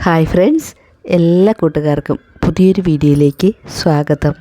Hi friends, എല്ലാ കൂട്ടുകാർക്കും പുതിയൊരു വീഡിയോയിലേക്ക് സ്വാഗതം.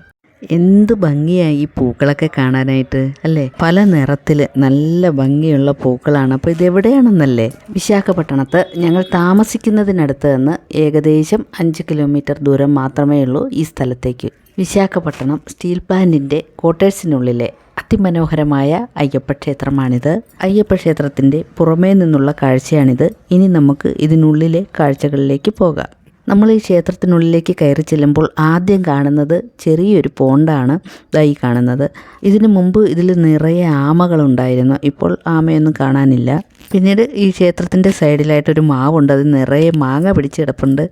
എന്ത് ഭംഗിയായി ഈ പൂക്കളൊക്കെ കാണാനായിട്ട് അല്ലേ. പല നിറത്തിൽ നല്ല ഭംഗിയുള്ള പൂക്കളാണ്. അപ്പോൾ ഇതെവിടെയാണെന്നല്ലേ, വിശാഖപട്ടണത്ത് ഞങ്ങൾ താമസിക്കുന്നതിനടുത്ത് നിന്ന് ഏകദേശം 5 കിലോമീറ്റർ ദൂരം മാത്രമേ ഉള്ളൂ ഈ സ്ഥലത്തേക്ക്. വിശാഖപട്ടണം സ്റ്റീൽ പ്ലാന്റിൻ്റെ ക്വാർട്ടേഴ്സിനുള്ളിലെ അതിമനോഹരമായ അയ്യപ്പ ക്ഷേത്രമാണിത്. അയ്യപ്പ ക്ഷേത്രത്തിൻ്റെ പുറമേ നിന്നുള്ള കാഴ്ചയാണിത്. ഇനി നമുക്ക് ഇതിനുള്ളിലെ കാഴ്ചകളിലേക്ക് പോകാം. നമ്മൾ ഈ ക്ഷേത്രത്തിനുള്ളിലേക്ക് കയറി ചെല്ലുമ്പോൾ ആദ്യം കാണുന്നത് ചെറിയൊരു പോണ്ടാണ് ഇതായി കാണുന്നത്. ഇതിനു മുമ്പ് ഇതിൽ നിറയെ ആമകളുണ്ടായിരുന്നു. ഇപ്പോൾ ആമയൊന്നും കാണാനില്ല. പിന്നീട് ഈ ക്ഷേത്രത്തിൻ്റെ സൈഡിലായിട്ടൊരു മാവുണ്ട്, അത് നിറയെ മാങ്ങ പിടിച്ച് കിടപ്പുണ്ട്.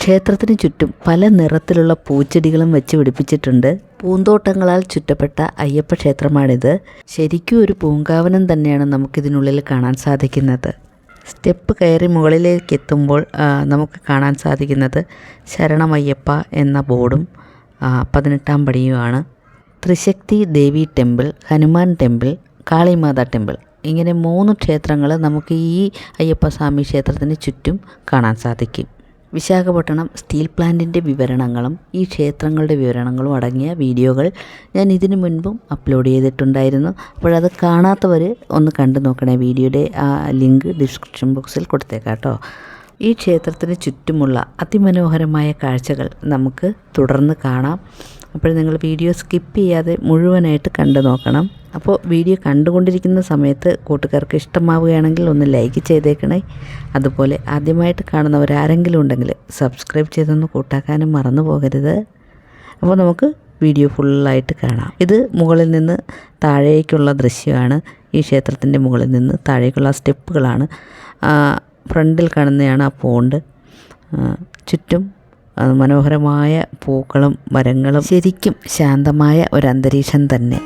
ക്ഷേത്രത്തിന് ചുറ്റും പല നിറത്തിലുള്ള പൂച്ചെടികളും വെച്ച് പിടിപ്പിച്ചിട്ടുണ്ട്. പൂന്തോട്ടങ്ങളാൽ ചുറ്റപ്പെട്ട അയ്യപ്പ ക്ഷേത്രമാണിത്. ശരിക്കും ഒരു പൂങ്കാവനം തന്നെയാണ് നമുക്കിതിനുള്ളിൽ കാണാൻ സാധിക്കുന്നത്. സ്റ്റെപ്പ് കയറി മുകളിലേക്ക് എത്തുമ്പോൾ നമുക്ക് കാണാൻ സാധിക്കുന്നത് ശരണമയ്യപ്പ എന്ന ബോർഡും 18ാം പടിയുമാണ്. ത്രിശക്തി ദേവി ടെമ്പിൾ, ഹനുമാൻ ടെമ്പിൾ, കാളിമാത ടെമ്പിൾ, ഇങ്ങനെ 3 ക്ഷേത്രങ്ങൾ നമുക്ക് ഈ അയ്യപ്പസ്വാമി ക്ഷേത്രത്തിന് ചുറ്റും കാണാൻ സാധിക്കും. വിശാഖപട്ടണം സ്റ്റീൽ പ്ലാന്റിൻ്റെ വിവരണങ്ങളും ഈ ക്ഷേത്രങ്ങളുടെ വിവരണങ്ങളും അടങ്ങിയ വീഡിയോകൾ ഞാൻ ഇതിനു മുൻപും അപ്ലോഡ് ചെയ്തിട്ടുണ്ടായിരുന്നു. അപ്പോഴത് കാണാത്തവർ ഒന്ന് കണ്ടു നോക്കണേ. വീഡിയോയുടെ ആ ലിങ്ക് ഡിസ്ക്രിപ്ഷൻ ബോക്സിൽ കൊടുത്തേക്കാം കേട്ടോ. ഈ ക്ഷേത്രത്തിന് ചുറ്റുമുള്ള അതിമനോഹരമായ കാഴ്ചകൾ നമുക്ക് തുടർന്ന് കാണാം. അപ്പോൾ നിങ്ങൾ വീഡിയോ സ്കിപ്പ് ചെയ്യാതെ മുഴുവനായിട്ട് കണ്ടു നോക്കണം. അപ്പോൾ വീഡിയോ കണ്ടുകൊണ്ടിരിക്കുന്ന സമയത്ത് കൂട്ടുകാർക്ക് ഇഷ്ടമാവുകയാണെങ്കിൽ ഒന്ന് ലൈക്ക് ചെയ്തേക്കണേ. അതുപോലെ ആദ്യമായിട്ട് കാണുന്നവരാരെങ്കിലും ഉണ്ടെങ്കിൽ സബ്സ്ക്രൈബ് ചെയ്തൊന്ന് കൂട്ടാക്കാനും മറന്നു പോകരുത്. അപ്പോൾ നമുക്ക് വീഡിയോ ഫുള്ളായിട്ട് കാണാം. ഇത് മുകളിൽ നിന്ന് താഴേക്കുള്ള ദൃശ്യമാണ്. ഈ ക്ഷേത്രത്തിൻ്റെ മുകളിൽ നിന്ന് താഴേക്കുള്ള സ്റ്റെപ്പുകളാണ്. ഫ്രണ്ടിൽ കാണുന്നതാണ് ആ പോണ്ട്. ചുറ്റും മനോഹരമായ പൂക്കളും മരങ്ങളും, ശരിക്കും ശാന്തമായ ഒരു അന്തരീക്ഷം തന്നെ.